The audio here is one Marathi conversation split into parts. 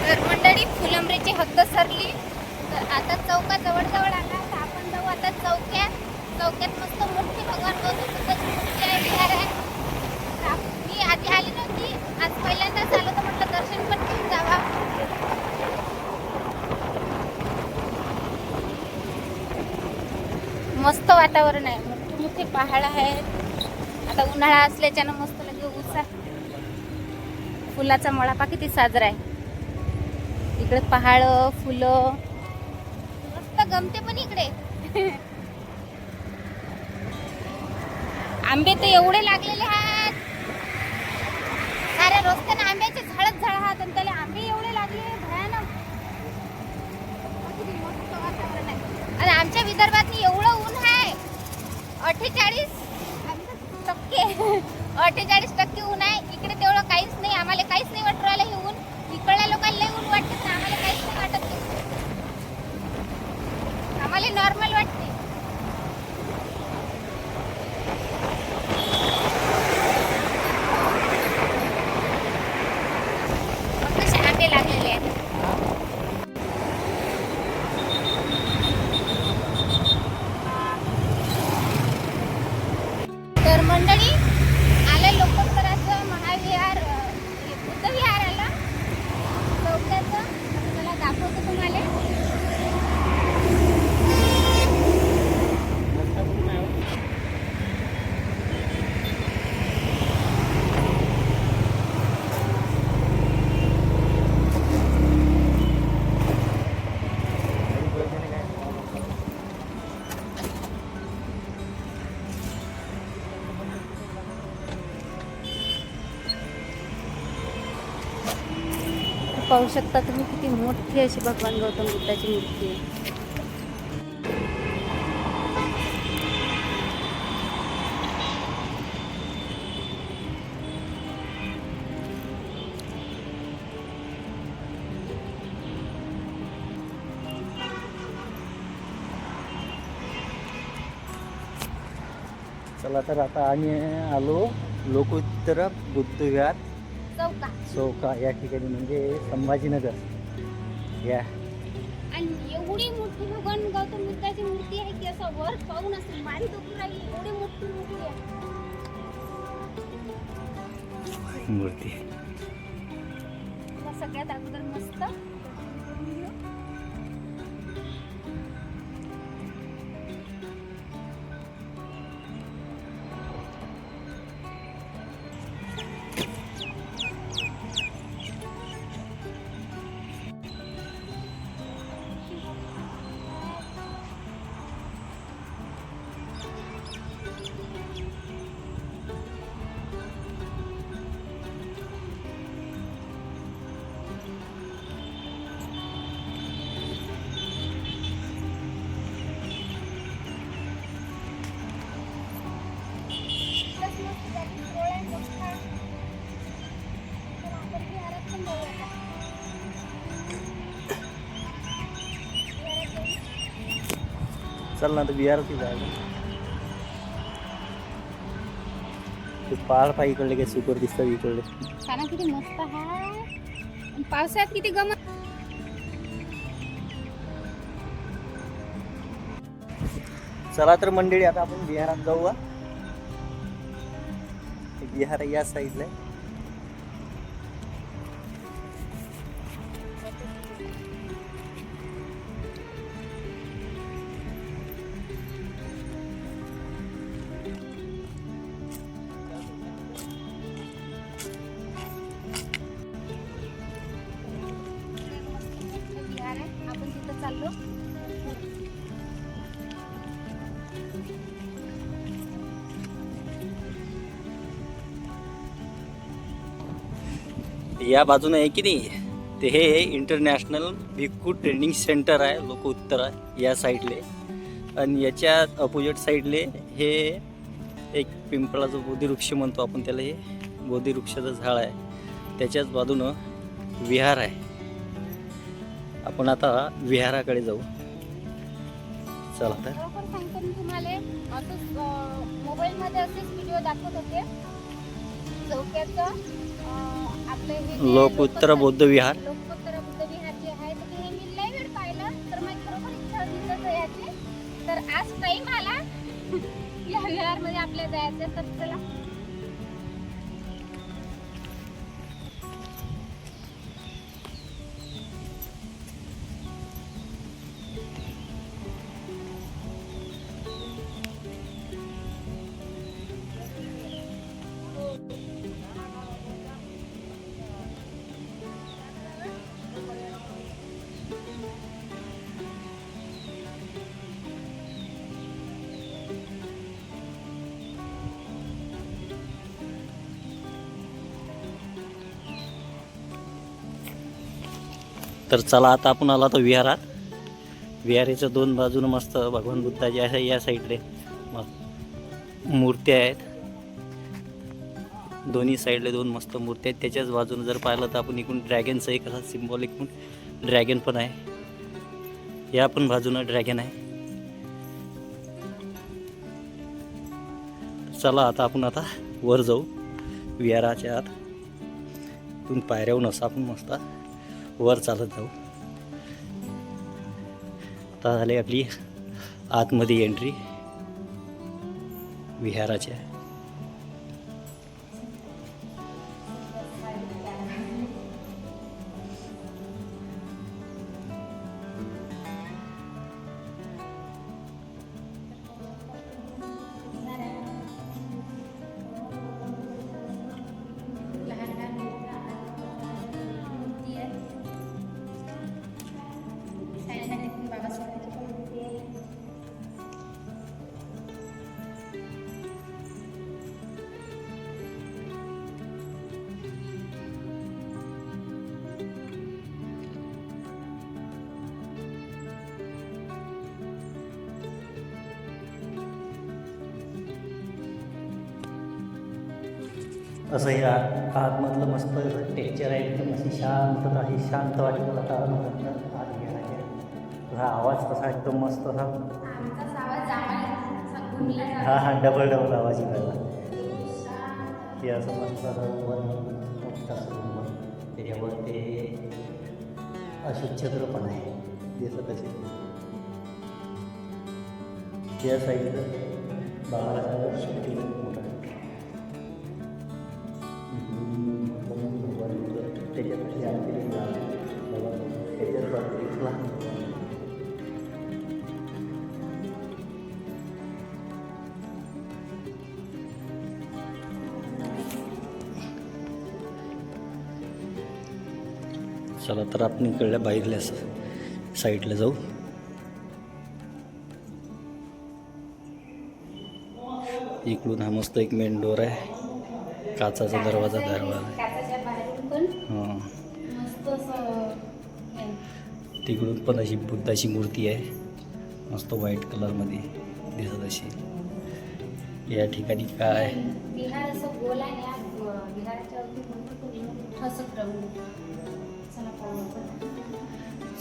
तर मंडळी फुलंब्रीची हद्द सरली. तर आता चौका जवळ आला. तर आपण जाऊ आता चौक्यात मस्त मोठी भगवान गौतम बुद्धाची मूर्ती आहे, विहार आहे. मी आधी आली नव्हती, आज पहिल्यांदाच आलो, तर म्हटलं दर्शन पण घेऊन जावा. मस्त वातावरण आहे, मोठे मोठे पहाड आहेत. आता उन्हाळा असल्याच्यानं मस्त लगे उसा फुलाचा मळापा किती साजरा आहे. इकडे पहाड, फुलं मस्त गमते. पण इकडे आंबे तर एवढे लागलेले आहेत, साऱ्या रस्त्याने आंब्याचे झाडच आहात आणि त्याला आंबे एवढे लागले भयानक. किती मस्त वातावरण आहे. आणि आमच्या विदर्भात एवढं ऊन आहे, 48% ऊन आहे. इकडे तेवढं काहीच नाही, आम्हाला काहीच नाही वाटत राहिलं हे ऊन. इकडल्या लोकांना लय ऊन वाटत ना, आम्हाला काहीच नाही वाटत. आम्हाला नॉर्मल वाटते. कसे आंबे लागलेले आहेत. तर मंडळी आले लोकोत्तराचं महाविहार, बुद्ध विहार आला चौक्याचं. मला दाखवतो तुम्हाला. पाहू शकता तुम्ही किती मोठी अशी भगवान गौतम बुद्धाची मूर्ती आहे. चला तर आता आम्ही आलो लोकोत्तर बुद्ध विहार चौका या ठिकाणी, म्हणजे संभाजीनगर या. आणि एवढी मोठी भगवान गौतम बुद्धाची मूर्ती आहे की असं वर पाहून असं मान दुखून राहिली, एवढी मोठी मूर्ती आहे. मूर्ती सगळ्यात अगोदर मस्त चल ना तर विहारात जायला. ते पहाड पाय इकडले काय सुपर दिसतात इकडले. खाना किती मस्त आहे. पावसाळ्यात किती गमत. चला तर मंडळी आता आपण विहारात जाऊया. विहार या साईडला आहे. आपण तिथं चाललो. या बाजूने आहे की नाही, ते हे इंटरनॅशनल भिक्खू ट्रेनिंग सेंटर आहे लोकोत्तरा या साईडले. आणि याच्या अपोजिट साईडले हे एक पिंपळाचं बोधिवृक्ष म्हणतो आपण त्याला, हे बोधिवृक्षाचं झाड आहे. त्याच्याच बाजूनं विहार आहे. आपण आता विहाराकडे जाऊ. चला तर. सांगतो मी तुम्हाला, मोबाईलमध्ये असेच व्हिडिओ दाखवत होते चौक्याचं. आपलं हे लोकोत्तर बौद्ध विहार. लोकोत्तर बुद्ध तर चला. तर चला आता आपण आला तर विहारात. विहारीच्या दोन बाजूनं मस्त भगवान बुद्धाचे आहे, या साईडले मूर्त्या आहेत. दोन्ही साईडले दोन मस्त मूर्त्या आहेत. त्याच्याच बाजूने जर पाहिलं तर आपण इकडून ड्रॅगनचं एक असा सिम्बॉलिक ड्रॅगन पण आहे. या पण बाजूनं ड्रॅगन आहे. चला आता आपण वर जाऊ विहाराच्या आत. इथून पायऱ्याहून असं आपण मस्त वर चालत जाऊ. आता झाली आपली आतमध्ये एंट्री विहाराच्या. असं हे आतमधलं मस्त टेक्चर आहे. एकदम अशी शांतता, अशी शांत वाटतं वातावरण आत गेला. हा आवाज कसा एकदम मस्त असा. हा डबल आवाज येतो. हे असं मस्त त्याच्यावर ते अशोकचक्र पण आहे दिसत असे. त्या साईडला बाबासाहेब शूटिंग मोठं चला तर आपण इकडल्या बाहेरल्या साईडला जाऊ. इकडून हा मस्त एक मेन डोर आहे. काचाचा दरवाजा हां. तिकडून पण अशी बुद्धाची मूर्ती आहे मस्त व्हाईट कलरमध्ये दिसत अशी. या ठिकाणी काय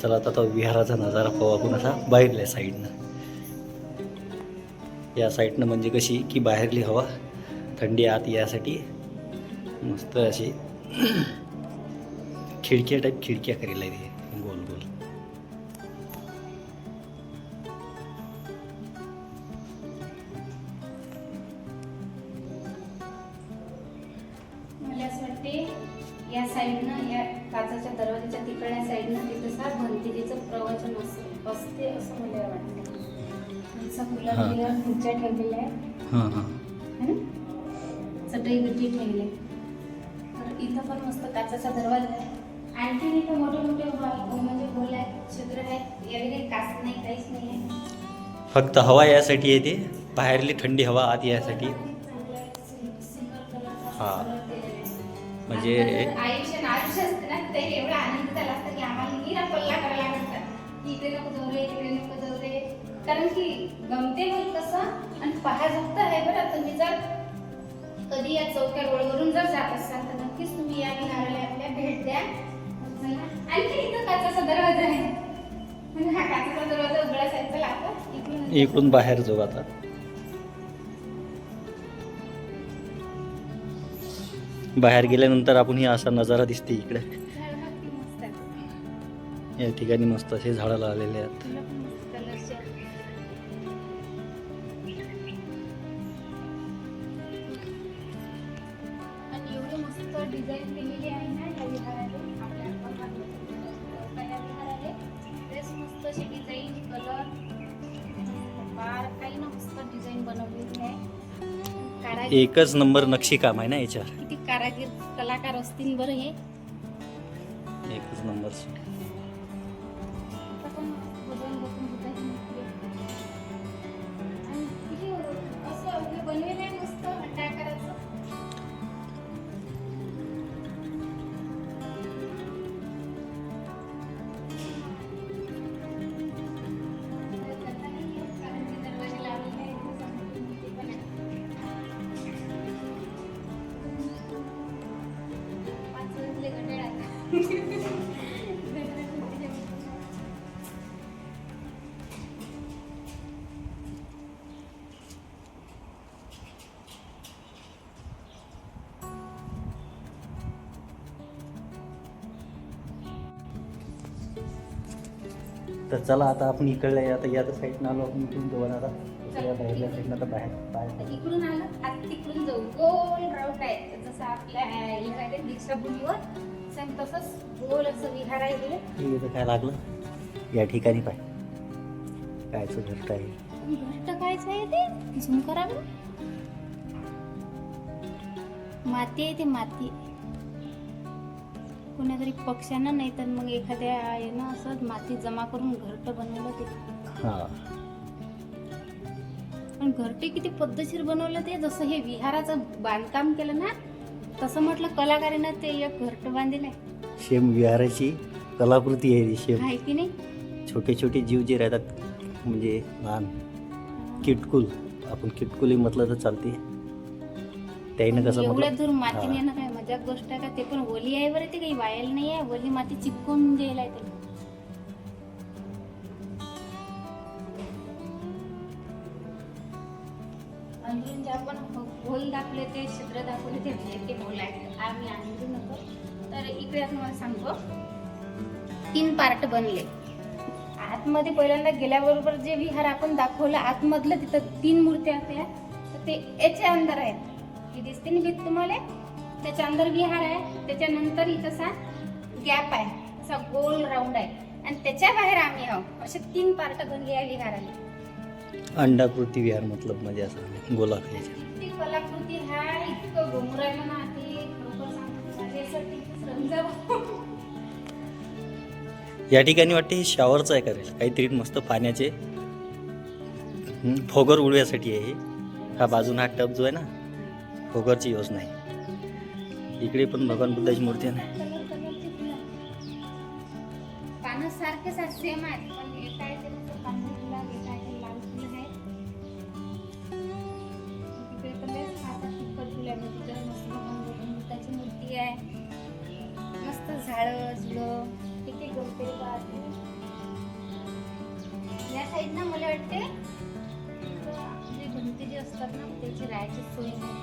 चला आता विहाराचा नजारा पाहू आपण असा बाहेरल्या साईडनं. या साईडनं म्हणजे कशी की बाहेरली हवा थंडी आत यासाठी मस्त अशी खिडक्या टाईप खिडक्या करेल आहे गोल गोल. मला असं वाटते या साईडनं, या काचाच्या दरवाजाच्या तिकडल्या साईडनं तिथं भंतेजीचं प्रवचन असते असं मला वाटतं. खुर्च्या ठेवलेल्या आहेत, चटई बिटी ठेवली. तर इथं पण मस्त काचाचा दरवाजा आहे. आणखी इथं मोठे मोठे म्हणजे गोल आहेत, छिद्र आहेत. यावेळी काही काच नाही, काहीच नाही आहे. फक्त हवा यासाठी येते, बाहेरली थंडी हवा आत यासाठी. हा म्हणजे आयुष्य असते ना, ते एवढा आनंद झाला असता की आम्हाला निरा पल्ला करायला लागतात की इकडे नको जाऊ रे, तिकडे नको जाऊ रे. कारण की गमते मग कसं आणि पाहाजोगतं आहे बरं. तुम्ही जर कधी या चौक्या रोडवरून जर जात असाल तर नक्कीच तुम्ही या विहाराला आपल्या भेट द्या. आणखी इथं काचाचा दरवाजा आहे. म्हणजे हा काचाचा दरवाजा उघडायचा लागतो. इकडून बाहेर जाऊ आता. बाहेर गेल्यानंतर आपण ही असा नजारा दिसते इकडे. या ठिकाणी मस्त असे झाडं लावलेले आहेत. एकच नंबर नक्षीकाम आहे ना याच्यावर. किती कारागीर कलाकार असतील बरं हे. एकच नंबर. आता पण बदलून बदलून बुद्धाची मूर्ती आहे. आणि किती असं हे बनवेल आहे मस्त काय करायचं. कारण ते दरवाजे लावलेले आहेत, त्याच्यामुळे मूर्ती पण आहे. 5 वाजले घड्याळ आता. तर चला आता आपण इकडल्या आता या साईडनं आलो आपण इकडून जवळ आता या बाहेरल्या साईडनं आता बाहेर इकडून आलं आता तिकडून जाऊ. गोल राऊंड आहे जसं आपल्या हे आहे दीक्षाभूमीवर सेम तसंच गोल असं विहार आहे हे. हे इथं काय लागलं या ठिकाणी पाय कायचं घरट आहे. घरट कायचं आहे ते झूम करा बरं. माती आहे ते माती. कोणातरी पक्ष्यानं नाही तर मग एखाद्या यानं असं माती जमा करून घरट बनवलं ते. हां पण घरटे किती पद्धतशीर बनवलं ते. जसं हे विहाराचं बांधकाम केलं ना तसं म्हटलं कलाकारीनं ते एक घरट बांधलेलं आहे. शेम विहाराची कलाकृती आहे शेम. आहे की नाही. छोटे छोटे जीव जे राहतात म्हणजे लहान किटकुल आपण किटकुली म्हटलं तर चालते. त्याईनं कसं एवढ्या म्हटलं दूर माती नेणं काय मजाक गोष्ट आहे का. ते पण ओली आहे बरं. ते काही वायल नाही आहे. ओली माती चिपकून द्यायला आहे त्याला. अंदरून जे आपण होल दाखवले ते छिद्र दाखवले ते होल आहे. आम्ही अंदरून नको. तर इकडे तुम्हाला सांगतो 3 पार्ट बनले. आतमध्ये पहिल्यांदा गेल्याबरोबर जे विहार आपण दाखवलं आतमधलं तिथं 3 मूर्त्या होत्या तर ते याच्या अंदर आहेत. हे दिसते ना भीत तुम्हाला. त्याच्या अंदर विहार आहे. त्याच्यानंतर इथं असा गॅप आहे असा गोल राऊंड आहे आणि त्याच्या बाहेर आम्ही आहोत. असे 3 पार्ट बनले आहे विहाराला. अंडाकृती विहार मतलब म्हणजे असं गोलाकार. ती कलाकृती हा इतकं डोंगर आहे म्हणा. ते खरोखर सांगतो माझ्यासाठी समजावं. या ठिकाणी वाटते हे शॉवरचं आहे करेल काहीतरी मस्त पाण्याचे फोगर उडव्यासाठी आहे. हा बाजून हा टब जो आहे ना फोगरची योजना आहे. इकडे पण भगवान बुद्धाची मूर्ती आहे. पानं सारखे सेम आहेत पण एक आहे ते नुसतं पांढरं गुलाब, एक आहे ते लाल फुलं आहे. तिकडे तर लयच खातात तिखट फुलं आहे. तिकडे मस्त भगवान बुद्धाची मूर्ती आहे. मस्त झाडं झुडं किती गवते बाजू. या साईडनं मला वाटते जे भिंती जे असतात ना त्याची राहायची सोय नाही.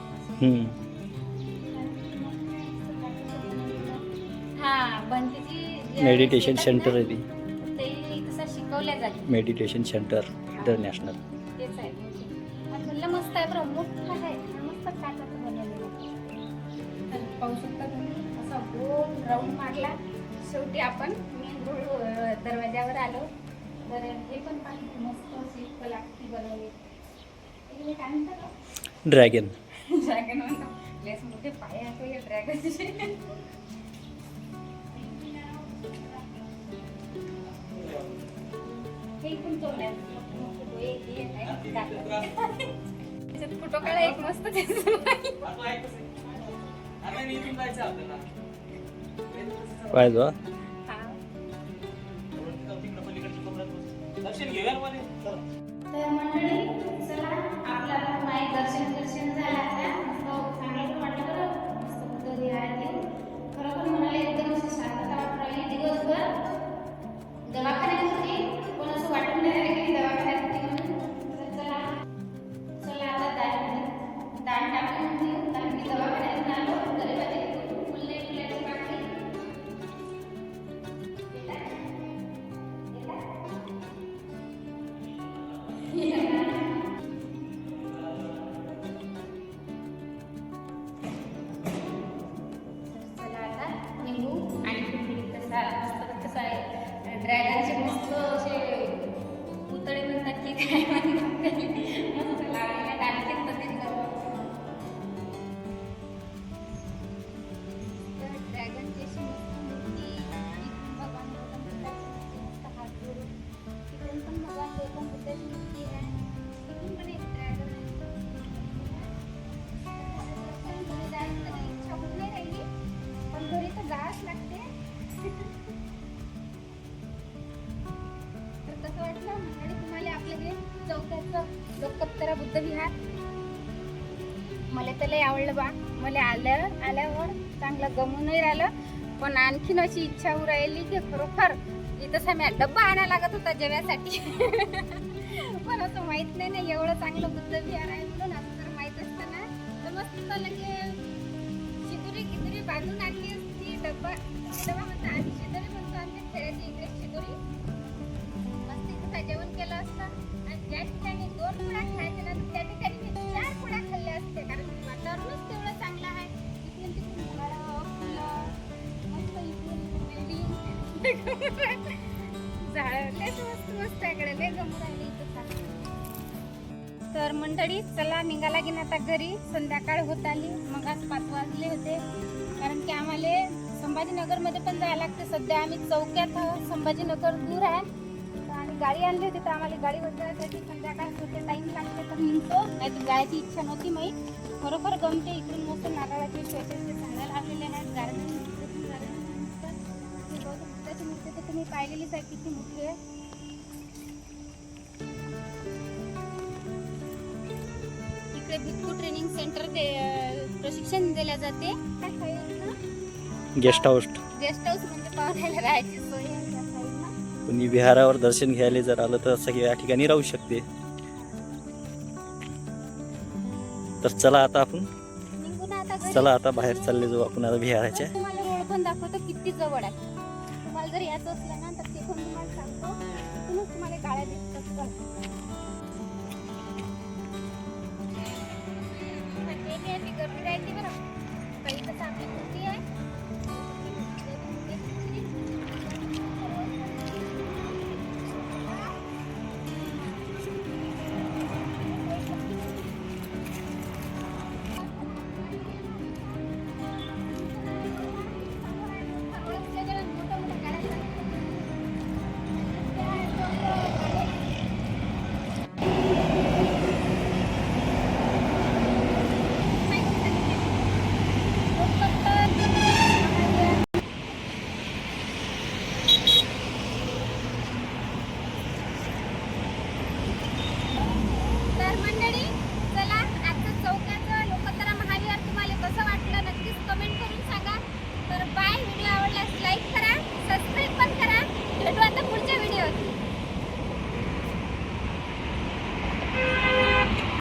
हा बनतीची मेडिटेशन सेंटर आहे ती. ते तसं शिकवल्या जाते. Meditation centre international. तेच आहे. म्हणलं मस्त आहे बरं. मोठं आहे मस्त काचाचं बनवलेलं. तर पाहू शकता तुम्ही असा गोल राऊंड मारला. शेवटी आपण मेन रोड दरवाज्यावर आलो. तर हे पण पाहिजे मस्त अशी कलाकृती बनवली. हे काय म्हणतात ड्रॅगन. ड्रॅगन म्हणतात. लेस मोठे पाय आहेत या ड्रॅगनचे. हे पण तोंड त्याच्यात फोटो काढा एक मस्त. काय जो तर मंडळी चला आपला माय दर्शन झालं आता. मस्त चांगलं वाटलं बरं. मस्त बुद्ध विहारात येऊन खरोखर मनाला एकदम अशी शांतता वाटून राहिली. दिवसभर दवाखान्यात होती पण असं वाटून नाही राहिलं की दवाखान्यात होती म्हणून. तर चला आता दान टाकून देऊ. कारण मी दवाखान्यातून आलो तरी माझे फुलण्याची बाकी. ड्रॅगनचे मस्त असे पुतळे म्हणतात की काय म्हणतात मस्त लागले आणखी तसेच चौकाचं लोकोत्तरा बुद्ध विहार. मला तर लय आवडलं बा. मला आल्यावर चांगलं गमूनही राहिलं, पण आणखीन अशी इच्छा होऊ राहिली की खरोखर इथं मी डब्बा आणा लागत होता जेव्यासाठी. पण असं माहित नाही ना एवढं चांगलं बुद्ध विहार आहे म्हणून. असं जर माहित असतं ना तर मस्त लगे शिदुरी बांधून आणली असती. डब्बा म्हणतो आम्ही शिदुरी म्हणतो, आम्ही खेळायची इकडे शिदुरी. मस्त इथं जेवण केलं असतं आणि ज्या ठिकाणी 2 पुड्या खायच्या ना त्या ठिकाणी मी 4 पुड्या खाल्ल्या असत्या, कारण वातावरणच तेवढं चांगलं आहे. इकडून तिकडून झाडं फुलं मस्त, इकडून बिल्डिंग झाडं लय मस्त इकडे लय गमू राहिले इथं चांगलं. तर मंडळी चला निघाला की ना आता घरी. संध्याकाळ होत आली, मग आज 5 वाजले होते, कारण की आम्हाला संभाजीनगरमध्ये पण जायला लागते. सध्या आम्ही चौक्यात आहोत, संभाजीनगर दूर आहे. तर आम्ही गाडी आणली होती, तर आम्हाला गाडीवर जायसाठी संध्याकाळ होते, टाईम लागते तर निघतो. नाही तर जायची इच्छा नव्हती माई. खरोखर गमते. इकडून मस्त नारळाचे शोचे झाडं लावलेले आहेत. गार्डन बुद्धाची मूर्ती तर तुम्ही पाहिलेलीच आहे किती मोठी आहे. इकडे भिक्खू ट्रेनिंग सेंटर ते प्रशिक्षण दिले जाते. काय खायला? Guest house. गेस्ट हाऊस म्हणजे पाहुण्याला राहायची सोय आहे त्या साईडला. कोणी विहारावर दर्शन घ्यायला जर आलं तर असं या ठिकाणी राहू शकते. तर चला आता आपण निघू ना आता घरी. चला आता बाहेर चालले जाऊ आपण आता विहाराच्या. तुम्हाला रोड पण दाखवतो किती जवळ आहे. तुम्हाला जर यायचं असलं ना तर तिथून तुम्हाला सांगतो, तिथूनच तुम्हाला गाड्या दिसतात. गर्दी राहते बरं. काही कसं आपली कुर्ती आहे